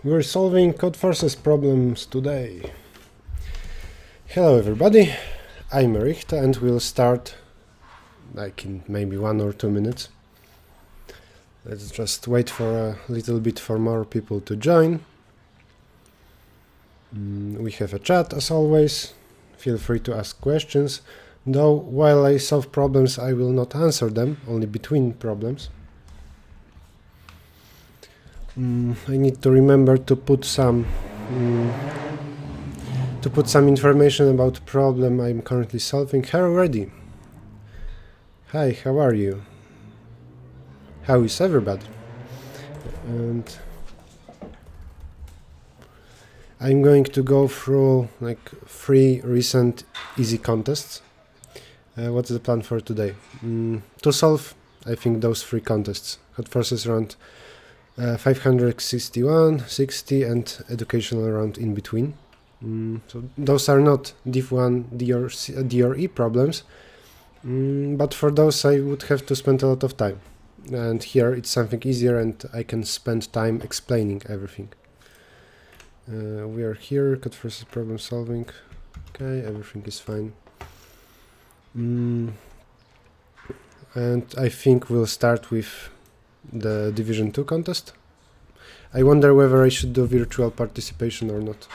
We're solving Codeforces problems today. Hello everybody, I'm Errichto and we'll start like in maybe 1 or 2 minutes. Let's just wait for a little bit for more people to join. We have a chat as always. Feel free to ask questions, though while I solve problems I will not answer them, only between problems. I need to remember to put some information about the problem I'm currently solving here already. Hi, how are you? How is everybody? And I'm going to go through like 3 recent easy contests. What's the plan for today? To solve, I think, those 3 contests. Codeforces Round 561, 60 and educational round in between. So those are not div1, D or E problems, but for those I would have to spend a lot of time. And here it's something easier and I can spend time explaining everything. We are here, Codeforces problem solving. Okay, everything is fine. And I think we'll start with the Division 2 contest. I wonder whether I should do virtual participation or not.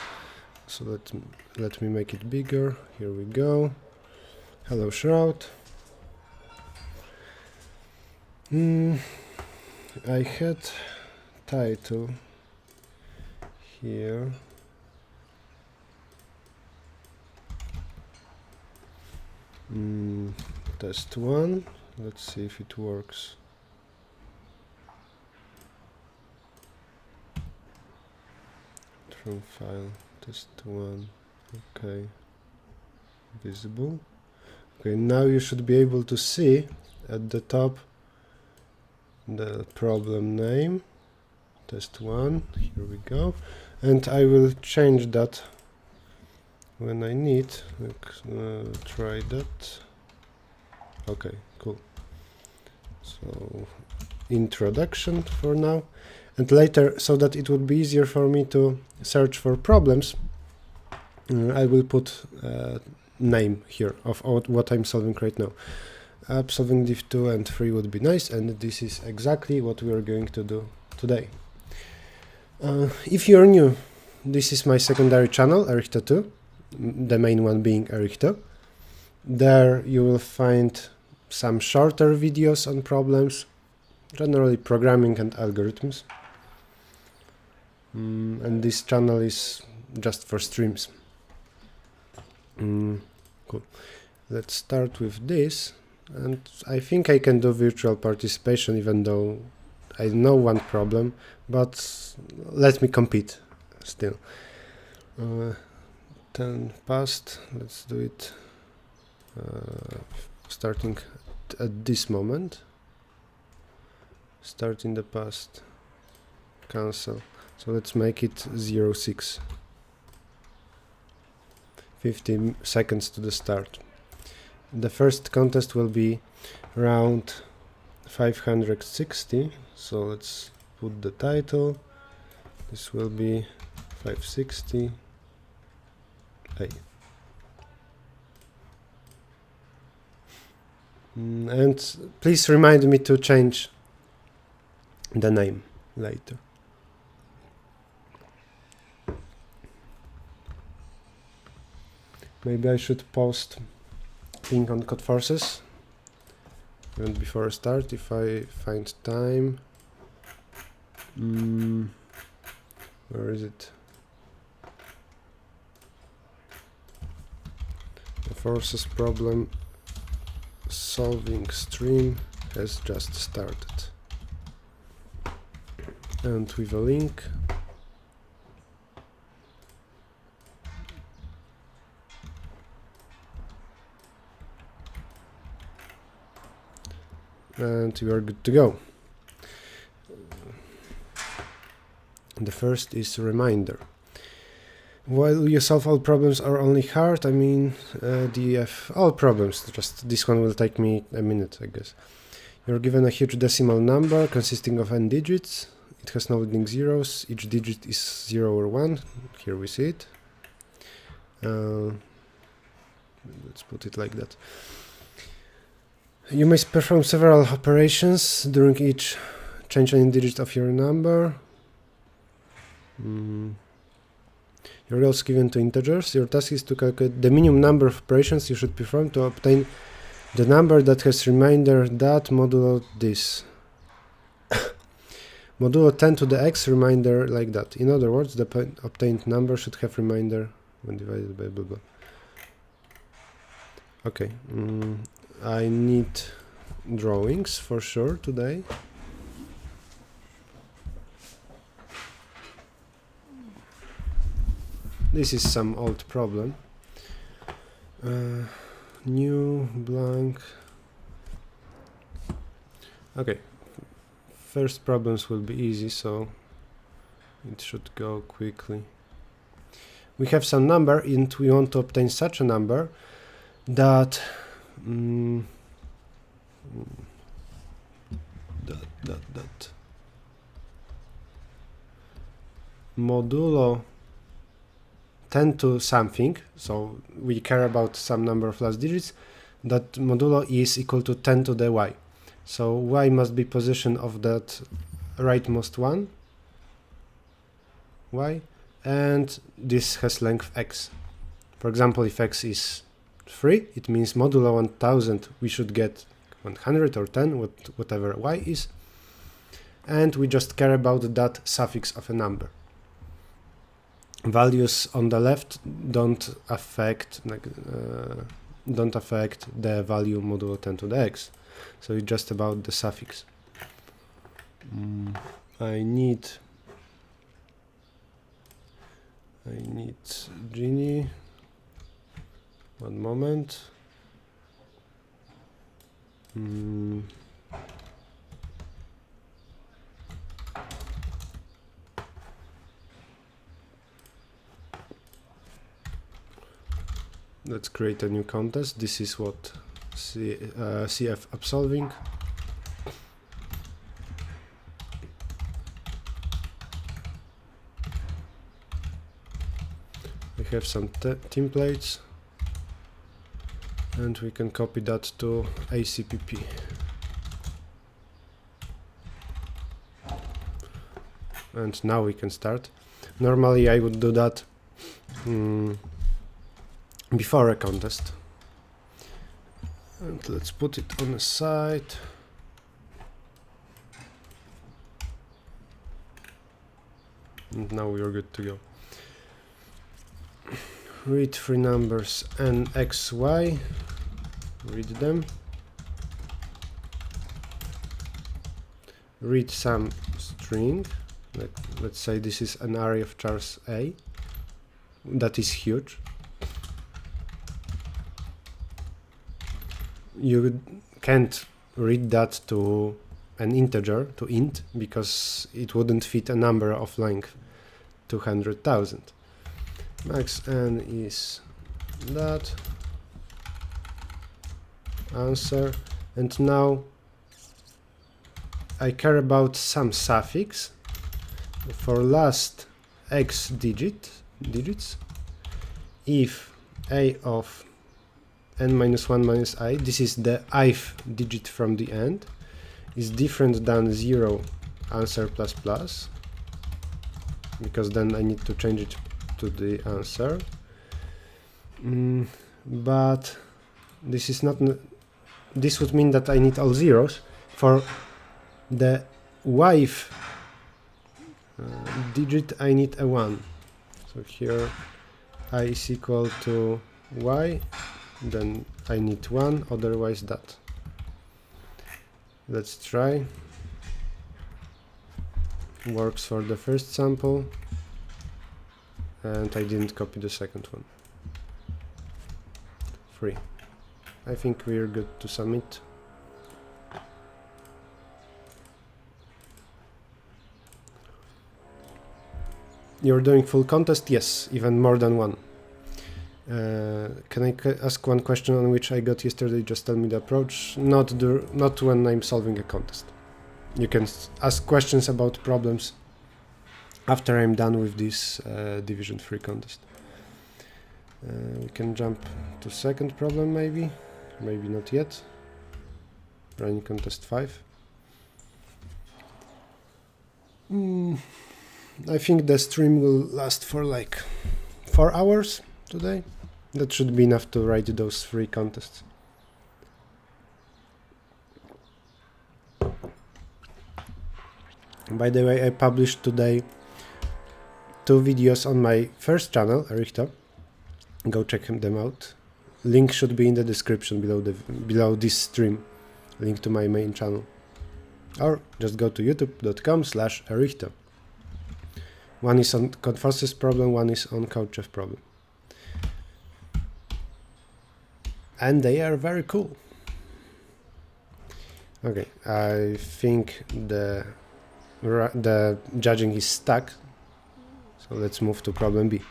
So let me make it bigger. Here we go. Hello Shroud. I had title here. Test 1. Let's see if it works. From file test 1. Okay. Visible. Okay, now you should be able to see at the top the problem name. Test 1. Here we go. And I will change that when I need. Try that. Okay, cool. So introduction for now. And later, so that it would be easier for me to search for problems, I will put a name here of what I'm solving right now. Solving div 2 and 3 would be nice, and this is exactly what we are going to do today. If you're new, this is my secondary channel, Errichto 2, the main one being Errichto. There you will find some shorter videos on problems, generally programming and algorithms. And this channel is just for streams. Cool. Let's start with this, and I think I can do virtual participation even though I know one problem, but let me compete still. 10 past, let's do it starting at this moment. Start in the past, cancel. So let's make it 06. 50 seconds to the start. The first contest will be round 560. So let's put the title. This will be 560 A. And please remind me to change the name later. Maybe I should post link on Codeforces and before I start, if I find time. Where is it? The Forces problem solving stream has just started. And with a link. And we are good to go. The first is a reminder. While you solve all problems are only hard, I mean all problems, just this one will take me a minute, I guess. You're given a huge decimal number consisting of n digits. it has no leading zeros, each digit is 0 or 1, here we see it. Let's put it like that. You may perform several operations during each change any digit of your number. Your role is given to integers. Your task is to calculate the minimum number of operations you should perform to obtain the number that has remainder that modulo this. Modulo 10 to the x remainder like that. In other words, the obtained number should have remainder when divided by blah blah. Okay, I need drawings for sure today. This is some old problem. New blank. Okay, first problems will be easy, so it should go quickly. We have some number and we want to obtain such a number that modulo 10 to something, so we care about some number of last digits, that modulo is equal to 10 to the y. So y must be position of that rightmost one, y, and this has length x. For example, if x is 3, it means modulo 1000 we should get 100 or 10, whatever y is, and we just care about that suffix of a number. Values on the left don't affect the value modulo 10 to the x, so it's just about the suffix. I need Genie. One moment. Let's create a new contest. This is what CF Absolving. We have some templates, and we can copy that to ACPP. And now we can start. Normally I would do that before a contest. And let's put it on the side. And now we are good to go. Read three numbers n, x, y. Read them. Read some string. Let's say this is an array of chars A. That is huge. You can't read that to an integer, to int, because it wouldn't fit a number of length 200,000. Max n is that. Answer. And now I care about some suffix for last x digits. If a of n minus 1 minus I, this is the ith digit from the end, is different than 0 answer plus plus, because then I need to change it to the answer. But this is not. This would mean that I need all zeros. For the ith digit, I need a 1. So here I is equal to y, then I need 1, otherwise that. Let's try. Works for the first sample, and I didn't copy the second one. 3. I think we're good to submit. You're doing full contest? Yes, even more than one. Can I ask one question on which I got yesterday? Just tell me the approach. Not when I'm solving a contest. You can ask questions about problems after I'm done with this division 3 contest. We can jump to second problem maybe not yet. Running contest 5. I think the stream will last for like 4 hours today. That should be enough to write those 3 contests. By the way, I published today 2 videos on my first channel, Errichto. Go check them out. Link should be in the description below this stream. Link to my main channel. Or just go to youtube.com/Errichto. One is on Codeforces problem, one is on CodeChef problem. And they are very cool. Okay, I think the judging is stuck. So let's move to problem B.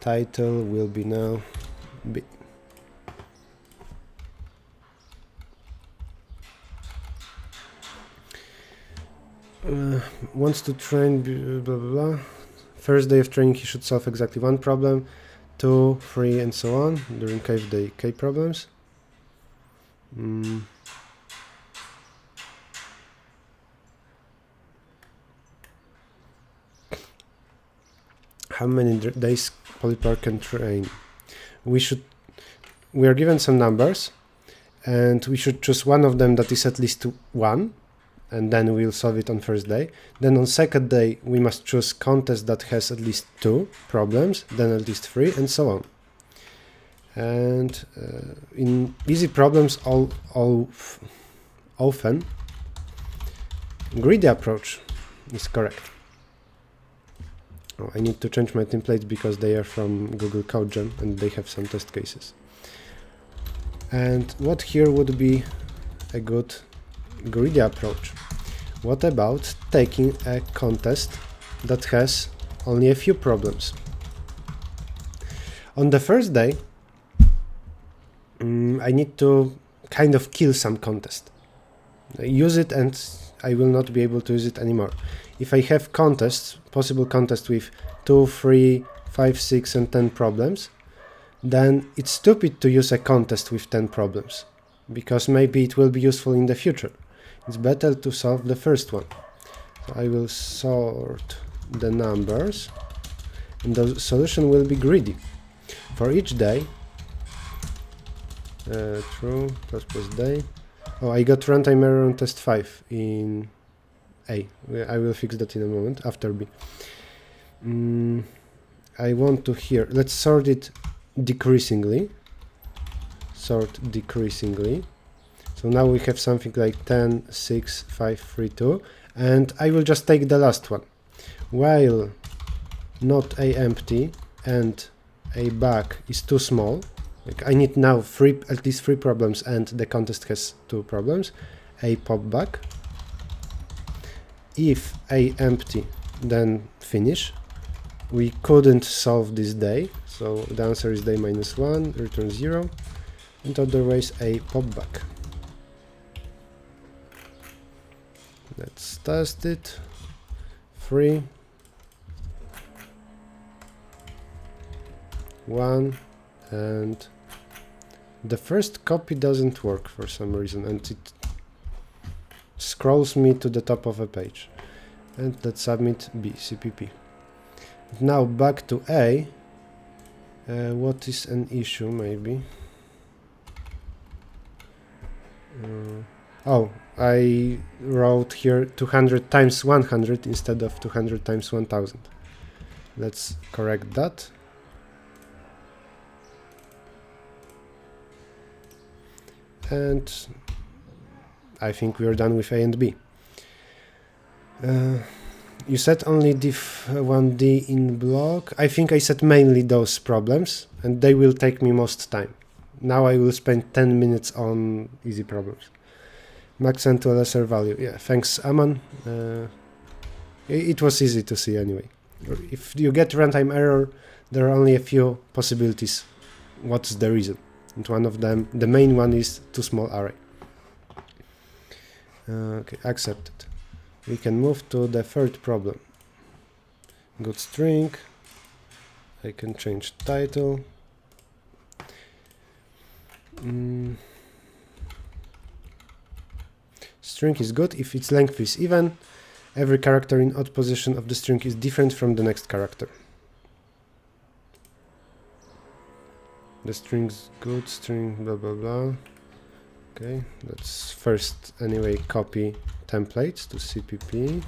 Title will be now B. Wants to train blah blah blah. First day of training he should solve exactly 1 problem, 2, 3 and so on. During cave day, K problems. How many days Polypar can train? We are given some numbers and we should choose one of them that is at least 1, and then we'll solve it on first day. Then on second day we must choose contest that has at least 2 problems, then at least 3 and so on. And in easy problems often greedy approach is correct. Oh, I need to change my templates because they are from Google Code Jam and they have some test cases. And what here would be a good greedy approach? What about taking a contest that has only a few problems? On the first day, I need to kind of kill some contest. Use it and I will not be able to use it anymore. If I have contests, possible contests with 2, 3, 5, 6 and 10 problems, then it's stupid to use a contest with 10 problems, because maybe it will be useful in the future. It's better to solve the first one. So I will sort the numbers and the solution will be greedy. For each day, true, plus day. Oh, I got runtime error on test 5 in A. I will fix that in a moment, after B. I want to here, let's sort it decreasingly. Sort decreasingly. So now we have something like 10, 6, 5, 3, 2. And I will just take the last one. While not A empty and A back is too small, like I need now at least 3 problems and the contest has 2 problems, A pop back. If A empty, then finish. We couldn't solve this day, so the answer is day -1, return 0, and otherwise A pop back. Let's test it. 3, 1, and the first copy doesn't work for some reason, and it scrolls me to the top of a page. And let's submit B, CPP. Now back to A. What is an issue, maybe? Oh, I wrote here 200 times 100 instead of 200 times 1000. Let's correct that. And I think we are done with A and B. You said only diff1d in block. I think I said mainly those problems, and they will take me most time. Now I will spend 10 minutes on easy problems. Max n to a lesser value. Yeah, thanks, Aman. It was easy to see anyway. If you get runtime error, there are only a few possibilities. What's the reason? And one of them, the main one, is too small array. Okay, accepted. We can move to the third problem. Good string. I can change title. String is good if its length is even. Every character in odd position of the string is different from the next character. The string's good, string blah blah blah. Okay, let's first anyway copy templates to CPP.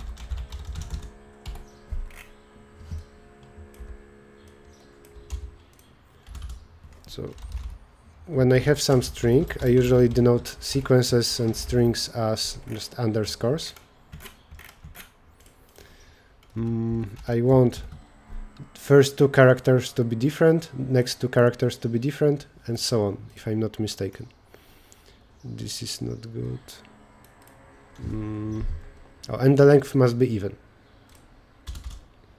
So when I have some string, I usually denote sequences and strings as just underscores. I want first two characters to be different, next two characters to be different, and so on, if I'm not mistaken. This is not good. Oh, and the length must be even.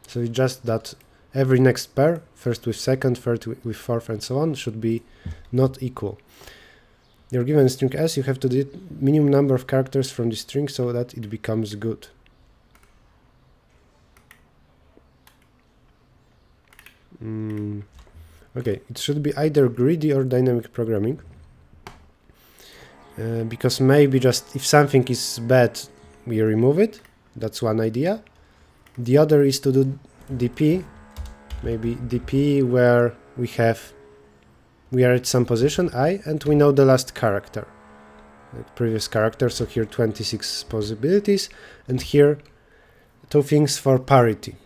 So it's just that every next pair, first with second, third with fourth, and so on, should be not equal. You're given string S, you have to delete minimum number of characters from the string so that it becomes good. Okay, it should be either greedy or dynamic programming. Because maybe just if something is bad, we remove it. That's one idea. The other is to do DP. Maybe DP where we are at some position I and we know the last character, like previous character. So here 26 possibilities, and here two things for parity.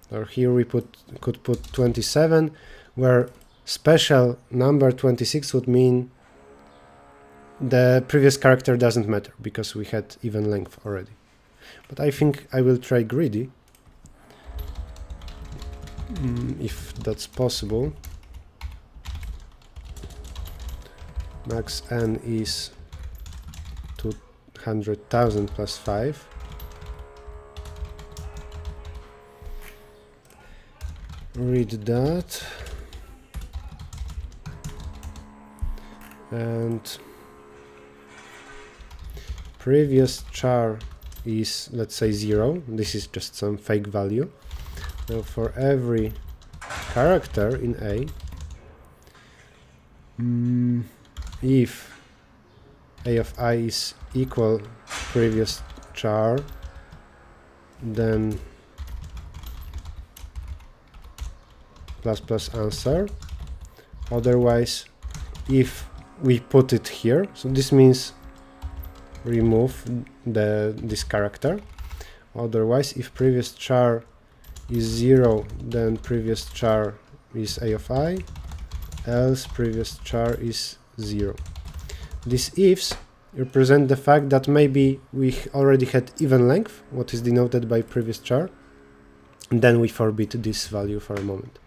Or here we could put 27, where special number 26 would mean the previous character doesn't matter because we had even length already. But I think I will try greedy, if that's possible. Max n is 200,000 plus 5. Read that. And previous char is, let's say, 0. This is just some fake value. Now for every character in A, if A of I is equal previous char, then plus answer. Otherwise, if we put it here, so this means remove this character. Otherwise, if previous char is 0, then previous char is A of I, else previous char is 0. These ifs represent the fact that maybe we already had even length, what is denoted by previous char, and then we forbid this value for a moment.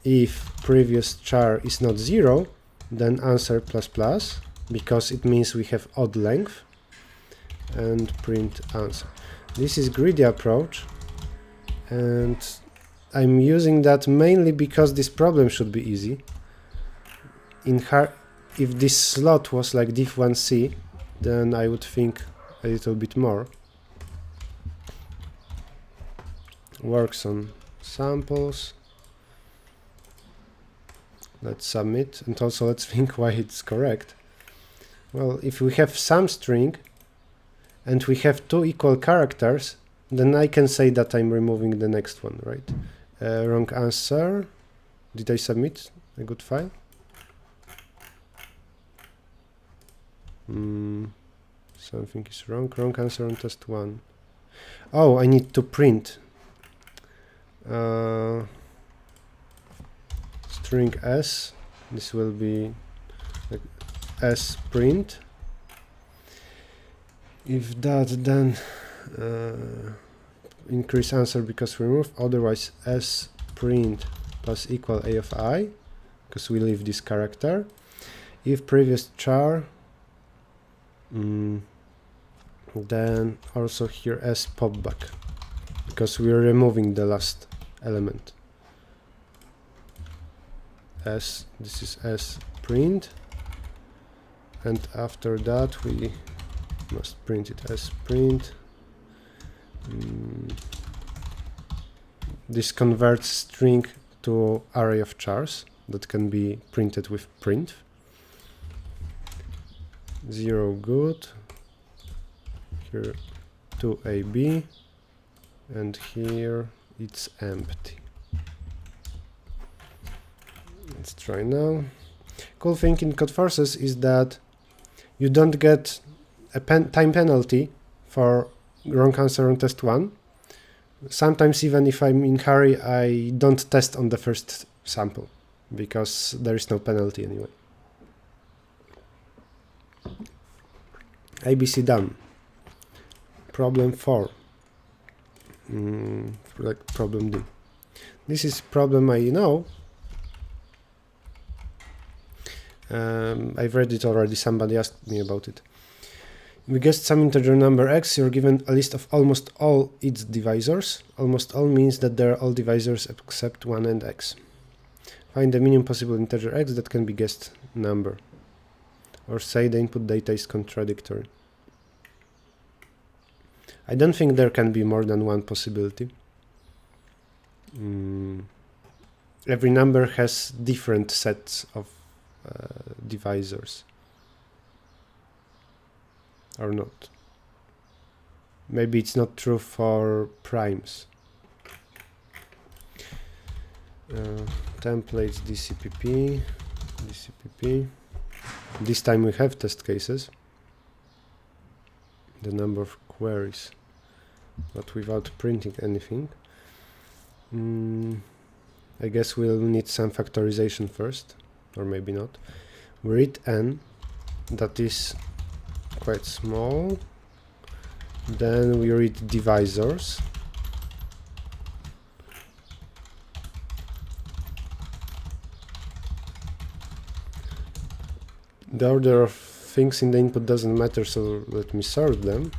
If previous char is not 0, then answer plus, because it means we have odd length, and print answer. This is greedy approach, and I'm using that mainly because this problem should be easy. If this slot was like diff1c, then I would think a little bit more. Works on samples. Let's submit, and also let's think why it's correct. Well, if we have some string and we have two equal characters, then I can say that I'm removing the next one, right? Wrong answer. Did I submit a good file? Something is wrong. Wrong answer on test 1. Oh, I need to print string s. This will be like s print. If that, then increase answer because remove. Otherwise, s print plus equal A of I, because we leave this character. If previous char, then also here s pop back, because we're removing the last element. This is s print, and after that we must print it as print. This converts string to array of chars that can be printed with print. 0 good, here 2ab, and here it's empty. Let's try now. Cool thing in Codeforces is that you don't get a time penalty for wrong answer on test 1. Sometimes even if I'm in hurry, I don't test on the first sample because there is no penalty anyway. ABC done. Problem 4. Like problem D. This is problem I know. I've read it already, somebody asked me about it. We guessed some integer number x, you're given a list of almost all its divisors. Almost all means that they're all divisors except 1 and x. Find the minimum possible integer x that can be guessed number. Or say the input data is contradictory. I don't think there can be more than one possibility. Every number has different sets of divisors. Or not. Maybe it's not true for primes. Templates DCPP. This time we have test cases. The number of queries, but without printing anything. I guess we'll need some factorization first, or maybe not. We read n, that is quite small. Then we read divisors. The order of things in the input doesn't matter, so let me sort them.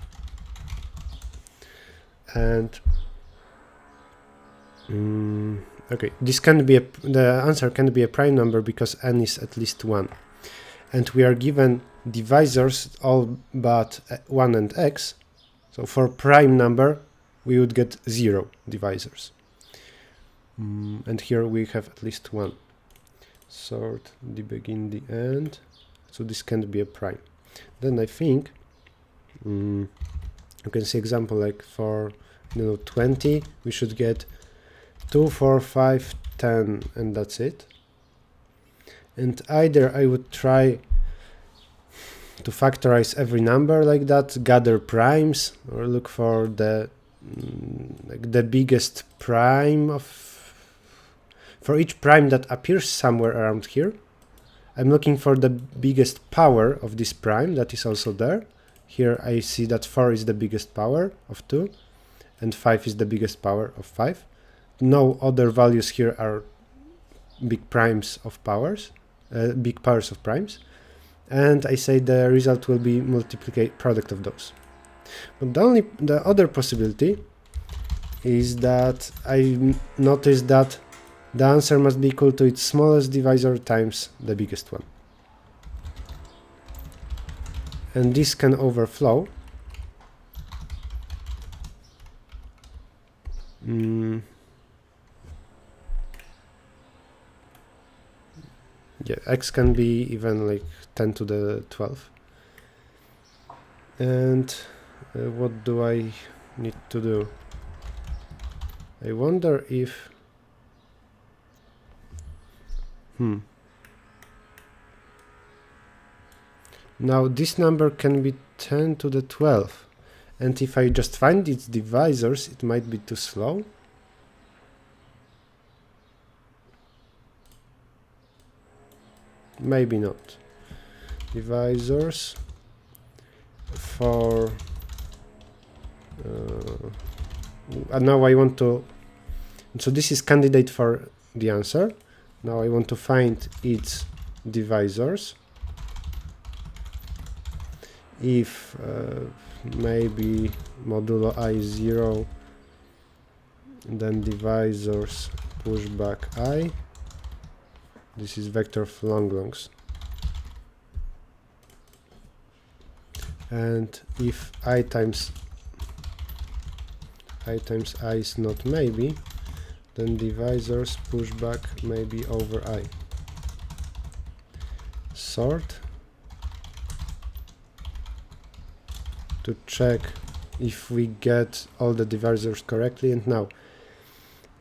And okay, this can be the answer can be a prime number because n is at least 1, and we are given divisors all but 1 and x. So for prime number we would get 0 divisors, and here we have at least 1. Sort the begin, the end. So this can't be a prime. Then I think you can see example like for 20 we should get 2, 4, 5, 10, and that's it. And either I would try to factorize every number like that, gather primes, or look for the like the biggest prime of for each prime that appears somewhere around here. I'm looking for the biggest power of this prime that is also there. Here I see that 4 is the biggest power of 2 and 5 is the biggest power of 5. No other values here are big primes of powers, big powers of primes. And I say the result will be product of those. But the other possibility is that I noticed that the answer must be equal to its smallest divisor times the biggest one. And this can overflow. Yeah, x can be even like 10 to the 12. And what do I need to do? I wonder if now this number can be 10 to the 12, and if I just find its divisors, it might be too slow. Maybe not. Divisors for now I want to, so this is candidate for the answer. Now I want to find its divisors. If maybe modulo I 0, then divisors push back I. This is vector of longs. And if I times I is not maybe, then divisors pushback maybe over I. Sort to check if we get all the divisors correctly. And now,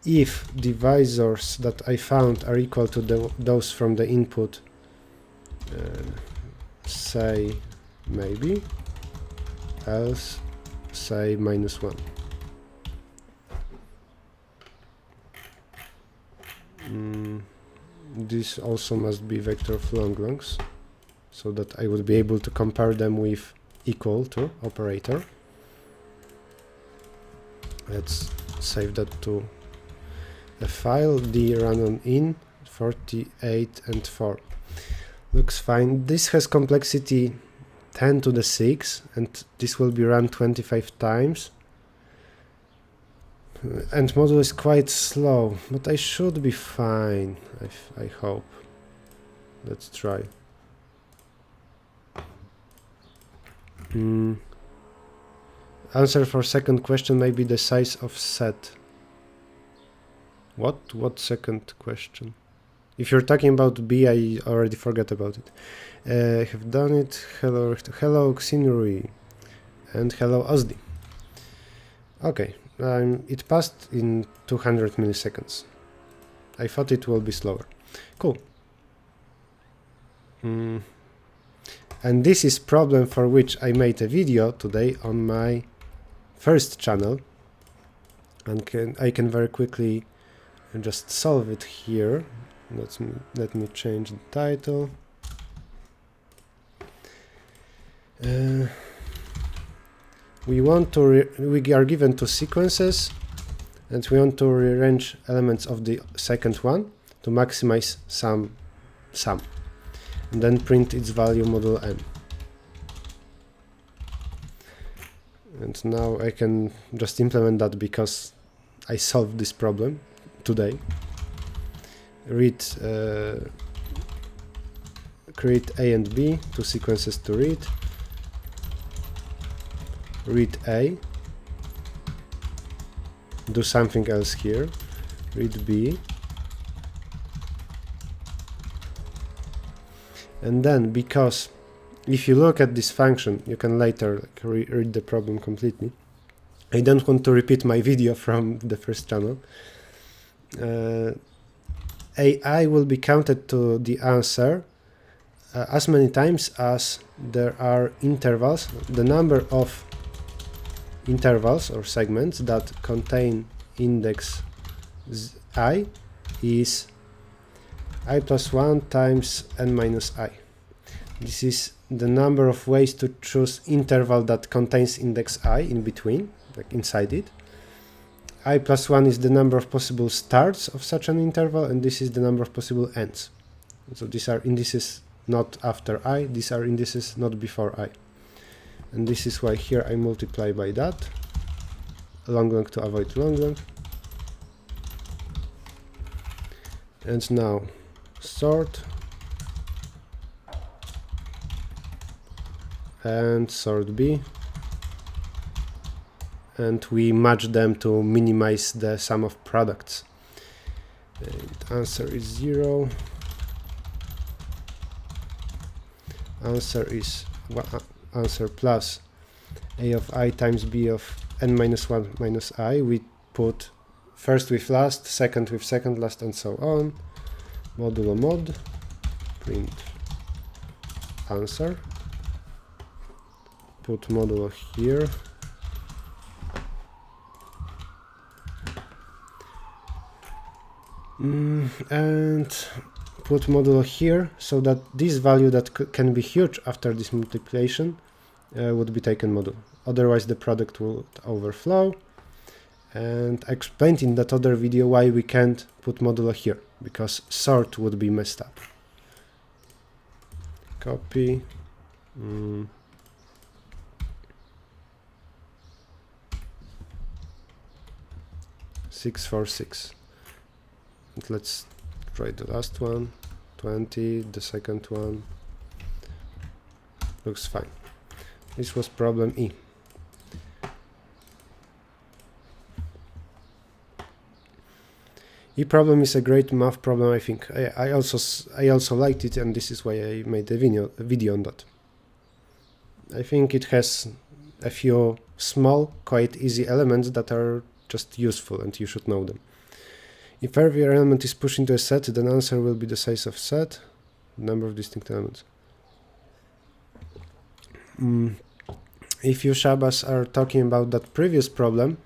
if divisors that I found are equal to those from the input, say maybe, else say -1. This also must be vector of longlongs, so that I would be able to compare them with equal to operator. Let's save that to a file, d run on in 48 and 4. Looks fine. This has complexity 10 to the 6, and this will be run 25 times. And module is quite slow, but I should be fine, I hope. Let's try. Answer for second question may be the size of set. What second question? If you're talking about B, I already forgot about it. I have done it. Hello, hello Xinrui, and hello Ozdi. Okay, it passed in 200 milliseconds. I thought it will be slower. Cool. And this is problem for which I made a video today on my first channel, and I can very quickly just solve it here. Let me change the title. We are given two sequences, and we want to rearrange elements of the second one to maximize some sum, and then print its value modulo n. And now I can just implement that because I solved this problem today. Create A and B, two sequences to read. Read A, do something else here, read B, and then, because if you look at this function, you can later read the problem completely. I don't want to repeat my video from the first channel. AI will be counted to the answer as many times as there are intervals. The number of intervals or segments that contain index I is I plus 1 times n minus I. This is the number of ways to choose interval that contains index I in between, like inside it. I plus 1 is the number of possible starts of such an interval, and this is the number of possible ends. So these are indices not after I, these are indices not before I. And this is why here I multiply by that, long to avoid long. And now sort and sort B, and we match them to minimize the sum of products. And answer is 0. Answer is answer plus A of I times B of n minus 1 minus I. We put first with last, second with second last, and so on. Modulo mod, print answer, put modulo here, and put modulo here, so that this value that can be huge after this multiplication would be taken modulo. Otherwise the product would overflow. And I explained in that other video why we can't put modulo here, because sort would be messed up. Copy. 646. And let's try the last one. 20, the second one. Looks fine. This was problem E. E problem is a great math problem, I think. I also liked it, and this is why I made a video on that. I think it has a few small, quite easy elements that are just useful, and you should know them. If every element is pushed into a set, then answer will be the size of set, number of distinct elements. If you Shabas are talking about that previous problem,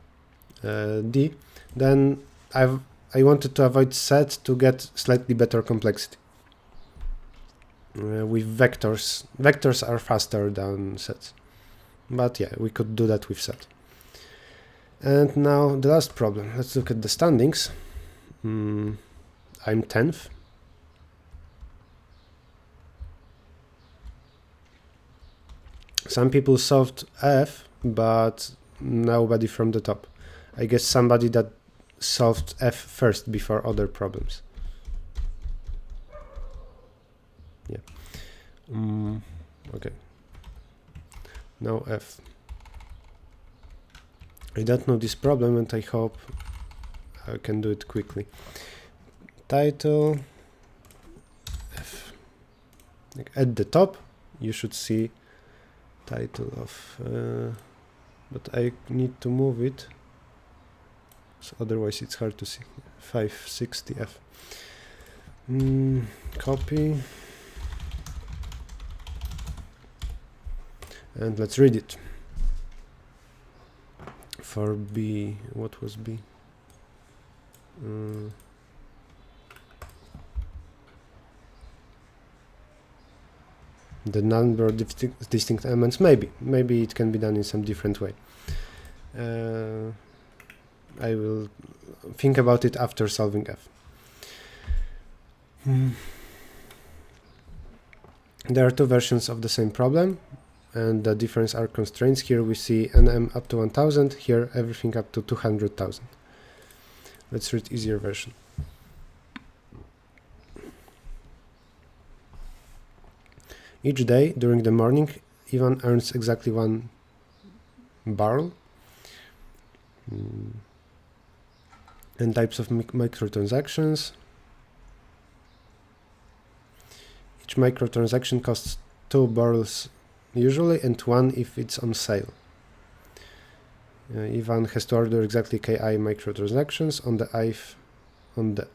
D, then I wanted to avoid set to get slightly better complexity. With vectors. Vectors are faster than sets. But yeah, we could do that with set. And now the last problem. Let's look at the standings. I'm 10th. Some people solved F, but nobody from the top. I guess somebody that solved F first before other problems. Yeah. Okay. Now F. I don't know this problem, and I hope I can do it quickly. Title F. At the top, you should see title of, but I need to move it, so otherwise it's hard to see. 560F. Copy. And let's read it. For B, what was B? The number of distinct elements, maybe it can be done in some different way. I will think about it after solving F. There are two versions of the same problem, and the difference are constraints. Here we see nm up to 1000, here everything up to 200,000. Let's read easier version. Each day during the morning, Ivan earns exactly 1 barrel. And types of microtransactions. Each microtransaction costs 2 barrels usually, and 1 if it's on sale. Ivan has to order exactly ki microtransactions on the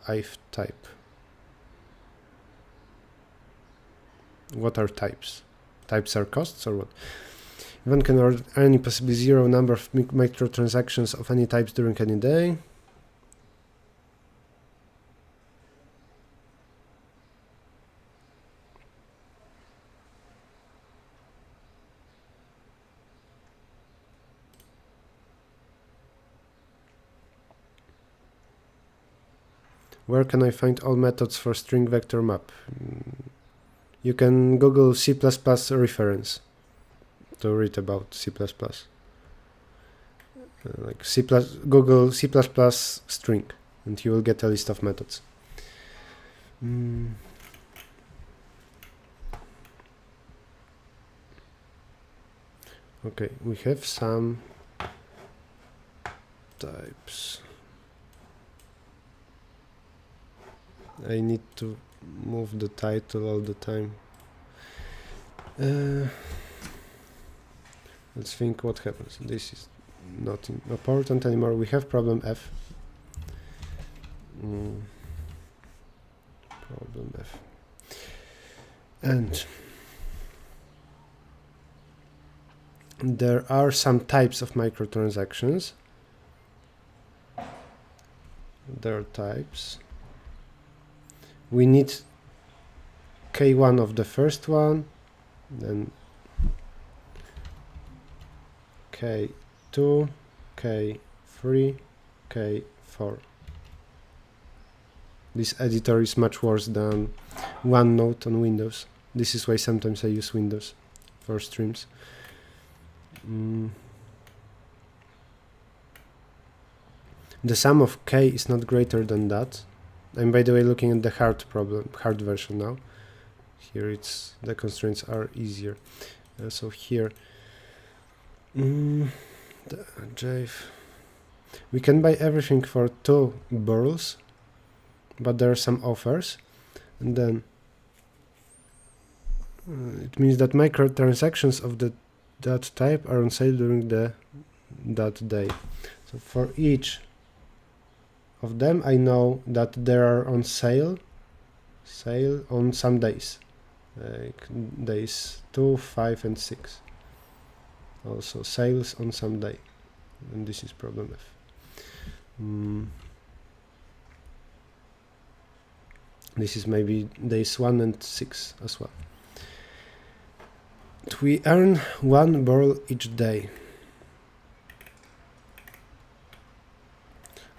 if type. What are types? Types are costs or what? Ivan can order any possibly zero number of microtransactions of any types during any day. Where can I find all methods for string vector map? You can Google C++ reference to read about C++. Like Google C++ string, and you will get a list of methods. Okay, we have some types. I need to move the title all the time. Let's think what happens. This is not important anymore. We have problem F. Problem F. And there are some types of microtransactions. There are types. We need K1 of the first one, then K2, K3, K4. This editor is much worse than OneNote on Windows. This is why sometimes I use Windows for streams. The sum of K is not greater than that. I'm, by the way, looking at the hard version now. Here the constraints are easier. So here We can buy everything for 2 burls, but there are some offers, and then it means that microtransactions of that type are on sale during that day. So for each of them, I know that they are on sale on some days, like days 2, 5, and 6. Also sales on some day, and this is problem F. This is maybe days 1 and 6 as well. We earn 1 burl each day.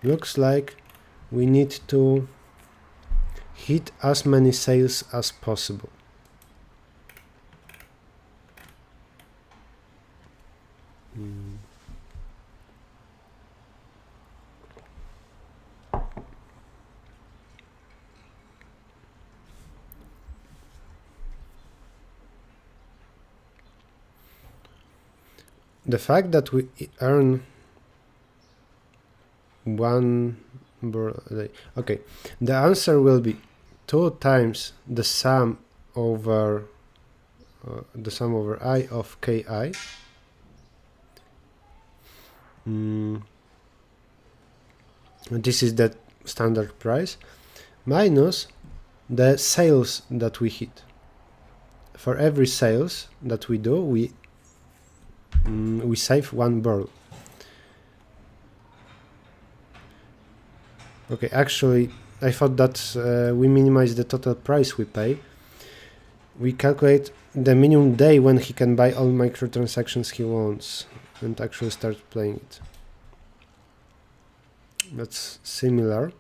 Looks like we need to hit as many sales as possible. The fact that we earn 1 burl a day. Okay, the answer will be 2 times the sum over I of ki. This is the standard price minus the sales that we hit. For every sales that we do, we save 1 burl. Okay, actually, I thought that we minimize the total price we pay. We calculate the minimum day when he can buy all microtransactions he wants and actually start playing it. That's similar.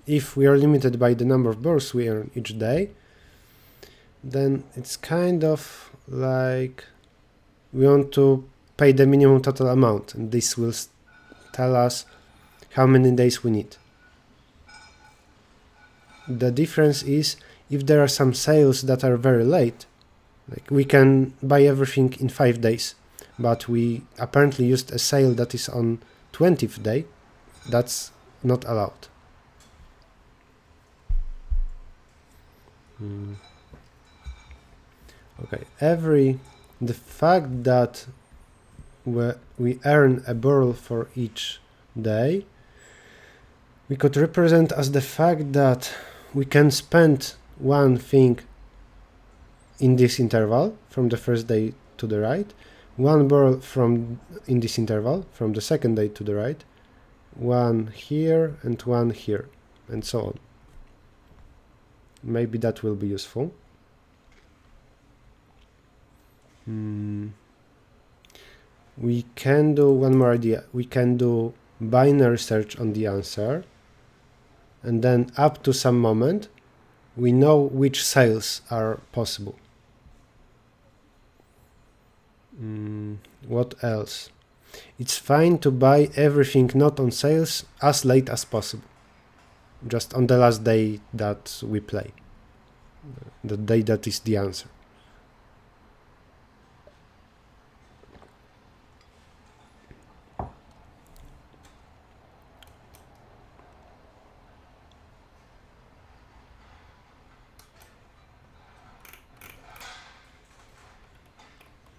If we are limited by the number of bursts we earn each day, then it's kind of like we want to pay the minimum total amount, and this will tell us how many days we need. The difference is if there are some sales that are very late, like we can buy everything in 5 days, but we apparently used a sale that is on 20th day, that's not allowed. Okay, the fact that we earn a burl for each day, we could represent as the fact that we can spend one thing in this interval from the first day to the right, 1 burl in this interval from the second day to the right, 1 here and 1 here, and so on. Maybe that will be useful. We can do one more idea. We can do binary search on the answer, and then up to some moment we know which sales are possible. What else? It's fine to buy everything not on sales as late as possible, just on the last day that we play, the day that is the answer.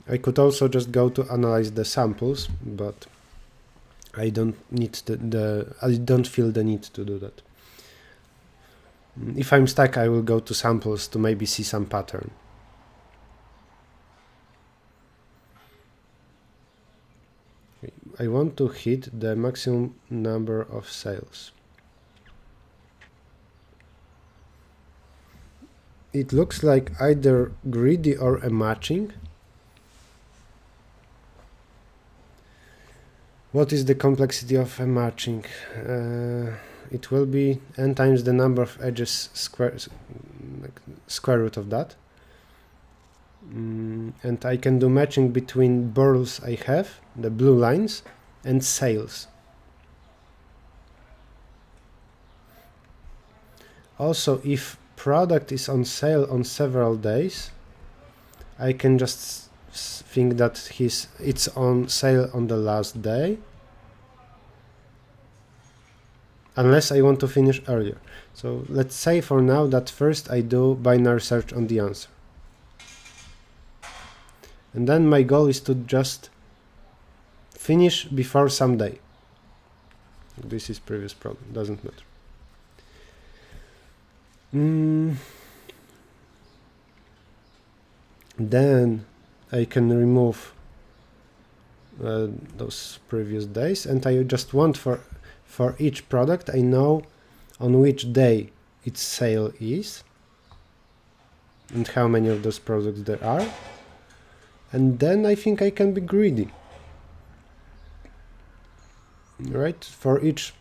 I could also just go to analyze the samples, but I don't need I don't feel the need to do that. If I'm stuck, I will go to samples to maybe see some pattern. I want to hit the maximum number of sales. It looks like either greedy or a matching. What is the complexity of a matching? It will be n times the number of edges square root of that. And I can do matching between burls I have, the blue lines, and sales. Also, if product is on sale on several days, I can just think that it's on sale on the last day, unless I want to finish earlier. So let's say for now that first I do binary search on the answer. And then my goal is to just finish before some day. This is previous problem, doesn't matter. Then I can remove those previous days, and I just want for each product I know on which day its sale is and how many of those products there are, and then I think I can be greedy, right? For each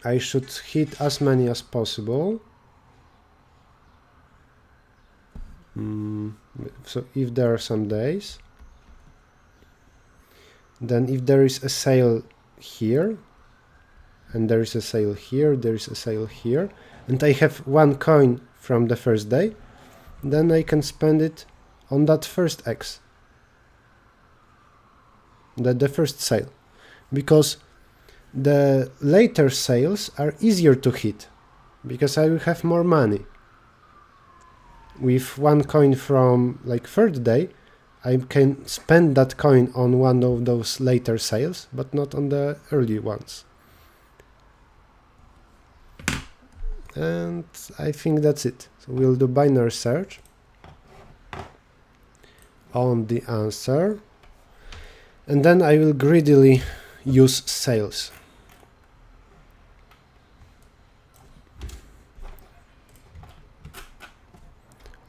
I should hit as many as possible. So if there are some days, then if there is a sale here, and there is a sale here, there is a sale here, and I have one coin from the first day, then I can spend it on that first X, the first sale, because the later sales are easier to hit, because I will have more money. With one coin from like third day, I can spend that coin on one of those later sales, but not on the early ones. And I think that's it. So we'll do binary search on the answer, and then I will greedily use sales.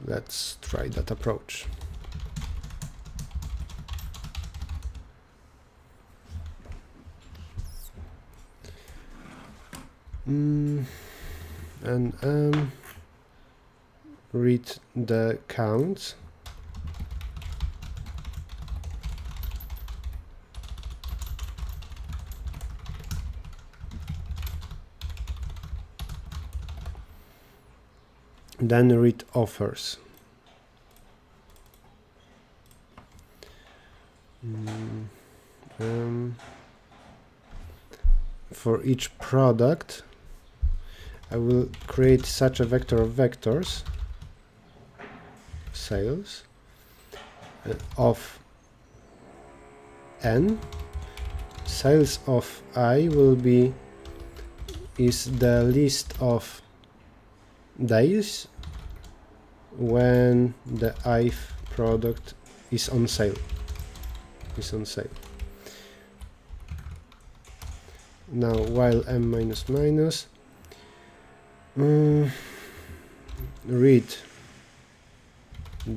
Let's try that approach. And read the counts. Then read offers. For each product, I will create such a vector of vectors, sales, of n. Sales of I is the list of days when the ith product is on sale. Now while m minus minus, read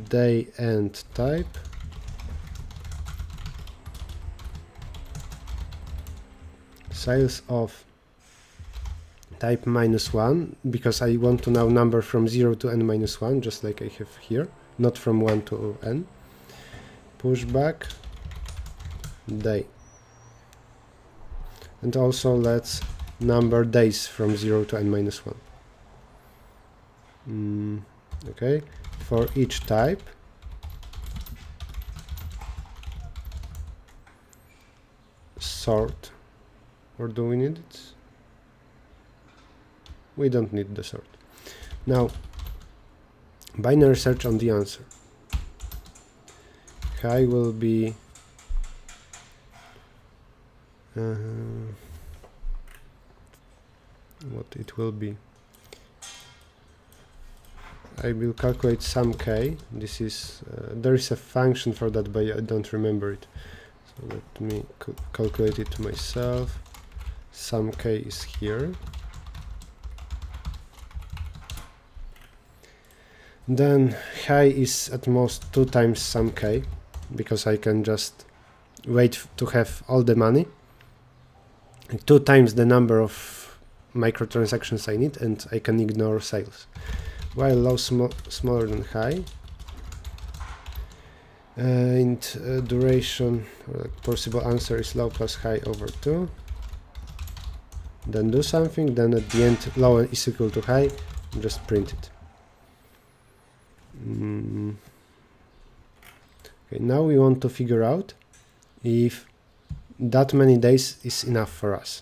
day and type, sales of type -1, because I want to now number from 0 to n minus 1, just like I have here, not from 1 to n. Pushback day. And also let's number days from 0 to n minus 1. Okay, for each type, sort, or do we need it? We don't need the sort. Now, binary search on the answer. High will be what it will be. I will calculate some k. This is there is a function for that, but I don't remember it. So let me calculate it myself. Some k is here. Then high is at most 2 times some k, because I can just wait to have all the money, 2 times the number of microtransactions I need, and I can ignore sales. While low smaller than high, and duration, possible answer is low plus high over 2. Then do something, then at the end low is equal to high, just print it. Okay, now we want to figure out if that many days is enough for us.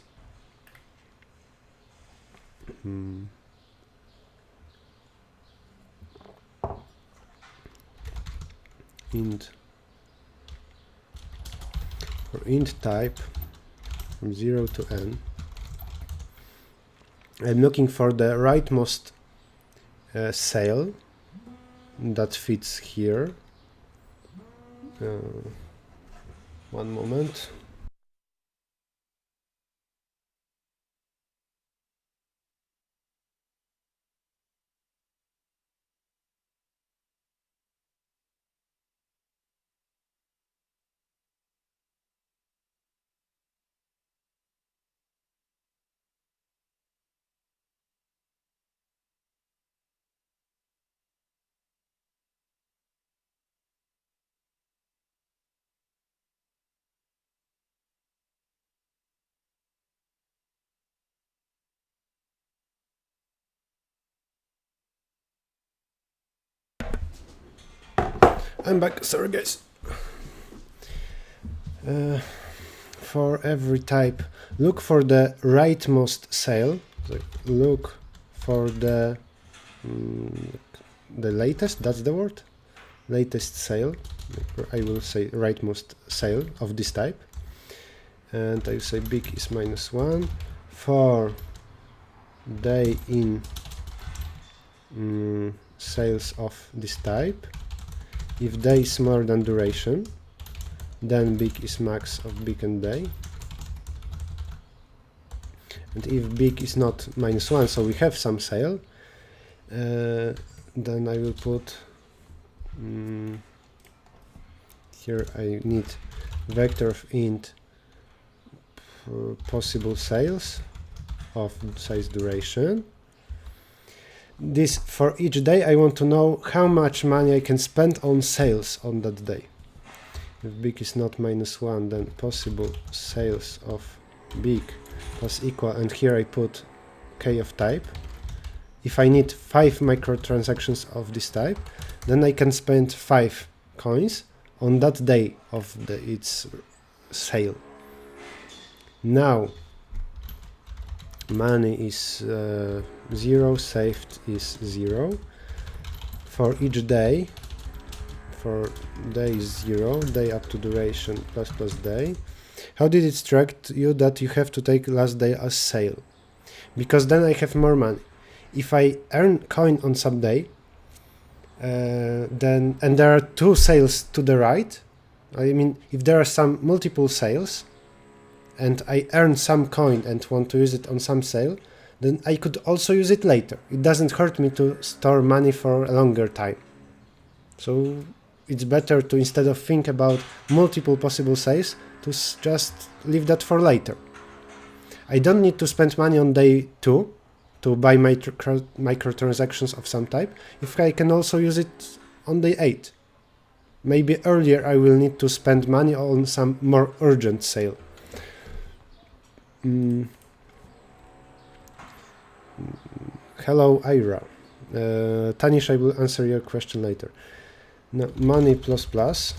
Int for int type from 0 to n. I'm looking for the rightmost cell that fits here. One moment. I'm back, sorry guys. For every type, look for the rightmost cell. So look for the latest, that's the word, latest cell. I will say rightmost cell of this type. And I will say big is -1 for day in sales of this type. If day is more than duration, then big is max of big and day. And if big is not -1, so we have some sale, then I will put here I need vector of int possible sales of size duration. This for each day I want to know how much money I can spend on sales on that day. If big is not -1, then possible sales of big plus equal, and here I put k of type. If I need 5 microtransactions of this type, then I can spend 5 coins on that day of its sale. Now money is 0, saved is 0. For each day, for day is 0, day up to duration plus day. How did it strike you that you have to take last day as sale? Because then I have more money. If I earn coin on some day, then and there are 2 sales to the right, I mean if there are some multiple sales and I earn some coin and want to use it on some sale, then I could also use it later. It doesn't hurt me to store money for a longer time. So it's better to, instead of think about multiple possible sales, to just leave that for later. I don't need to spend money on day 2 to buy microtransactions of some type, if I can also use it on day 8. Maybe earlier I will need to spend money on some more urgent sale. Hello Ira. Tanish, I will answer your question later. Now, money plus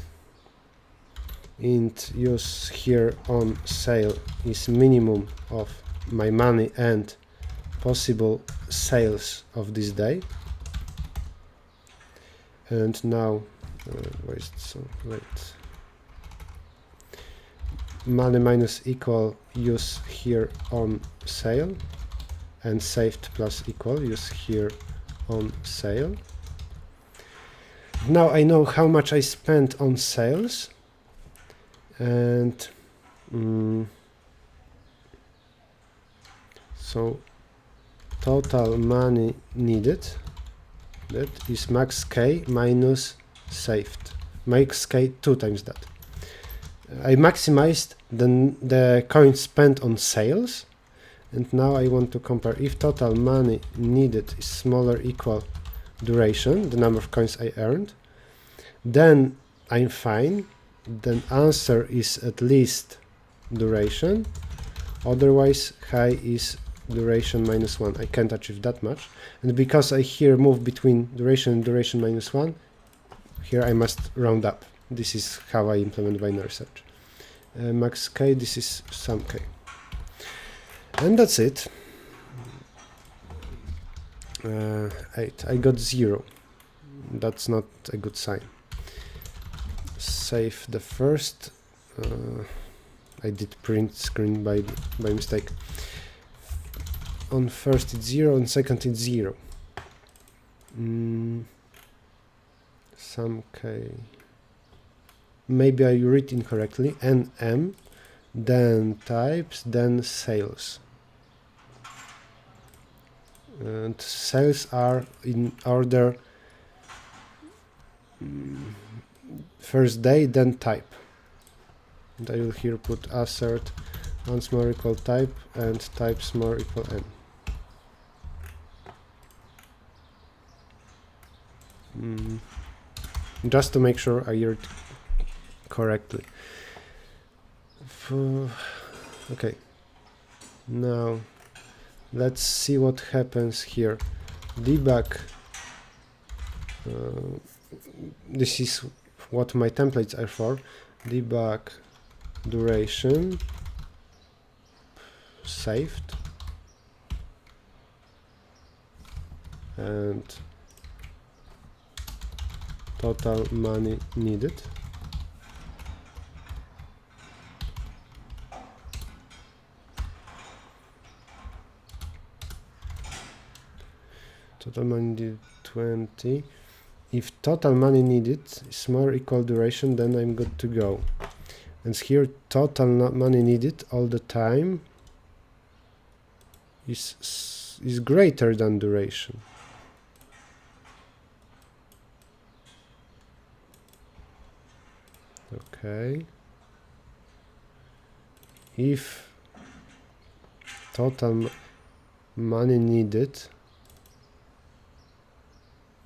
int use here on sale is minimum of my money and possible sales of this day. And now wait, money minus equal use here on sale, and saved plus equal use here on sale. Now I know how much I spent on sales, and so total money needed, that is max k minus saved, max k 2 times that. I maximized the coins spent on sales, and now I want to compare if total money needed is smaller equal duration, the number of coins I earned, then I'm fine. Then answer is at least duration, otherwise high is duration -1. I can't achieve that much, and because I here move between duration and duration -1, here I must round up. This is how I implement binary search. Max k, this is sum k. And that's it. 8. I got 0. That's not a good sign. Save the first. I did print screen by mistake. On first it's 0, on second it's 0. Sum k. Maybe I read incorrectly. NM, then types, then sales. And sales are in order first day, then type. And I will here put assert once more equal type and types more equal n. Just to make sure I heard correctly. Okay. Now let's see what happens here. Debug. This is what my templates are for. Debug duration saved and total money needed. Total money needed 20. If total money needed is more equal duration, then I'm good to go. And here total money needed all the time is greater than duration. Okay. If total money needed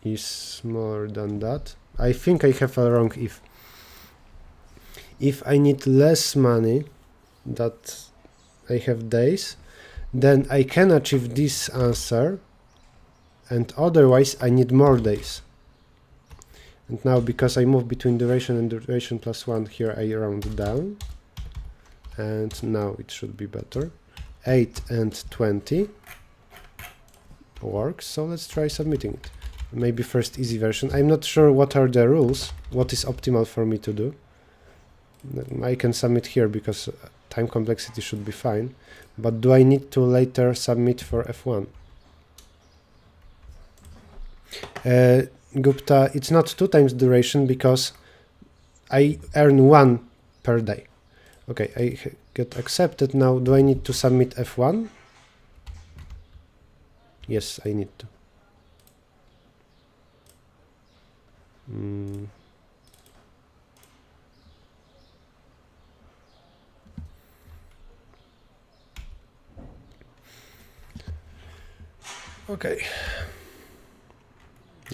is more than that, I think I have a wrong if. If I need less money that I have days, then I can achieve this answer, and otherwise I need more days. And now because I move between duration and duration plus 1, here I round down, and now it should be better. 8 and 20 works, so let's try submitting it. Maybe first easy version. I'm not sure what are the rules, what is optimal for me to do. I can submit here because time complexity should be fine, but do I need to later submit for F1? Gupta, it's not 2 times duration because I earn 1 per day. Okay, I get accepted. Now do I need to submit F1? Yes, I need to. Okay,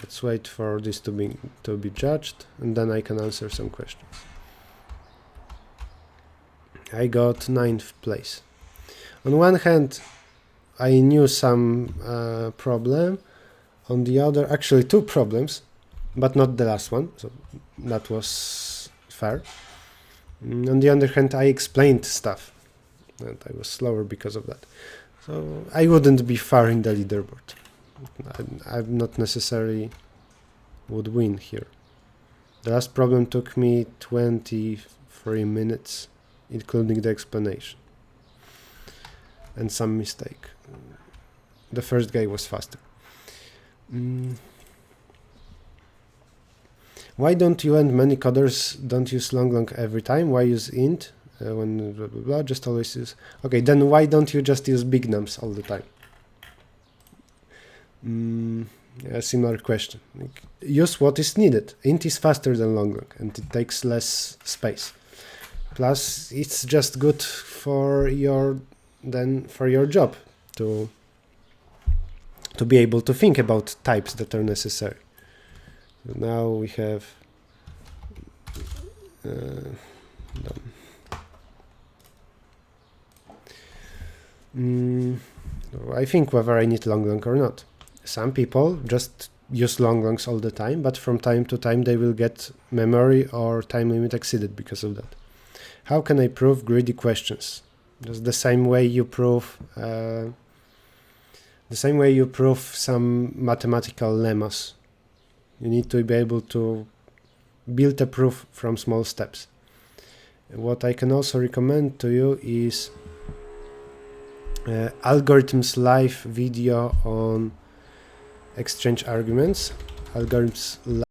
let's wait for this to be judged, and then I can answer some questions. I got 9th place. On one hand, I knew some problem. On the other, actually 2 problems, but not the last one, so that was fair. On the other hand, I explained stuff, and I was slower because of that. So I wouldn't be far in the leaderboard. I'm not necessarily would win here. The last problem took me 23 minutes, including the explanation and some mistake. The first guy was faster. Why don't you and many coders don't use long every time? Why use int? When blah blah blah, just always use. Okay, then why don't you just use big nums all the time? A similar question. Like, use what is needed. Int is faster than long and it takes less space. Plus, it's just good for your job to be able to think about types that are necessary. So now we have done. I think whether I need long or not. Some people just use longs all the time, but from time to time they will get memory or time limit exceeded because of that. How can I prove greedy questions? Just the same way you prove some mathematical lemmas. You need to be able to build a proof from small steps. What I can also recommend to you is Algorithms live video on exchange arguments. Algorithms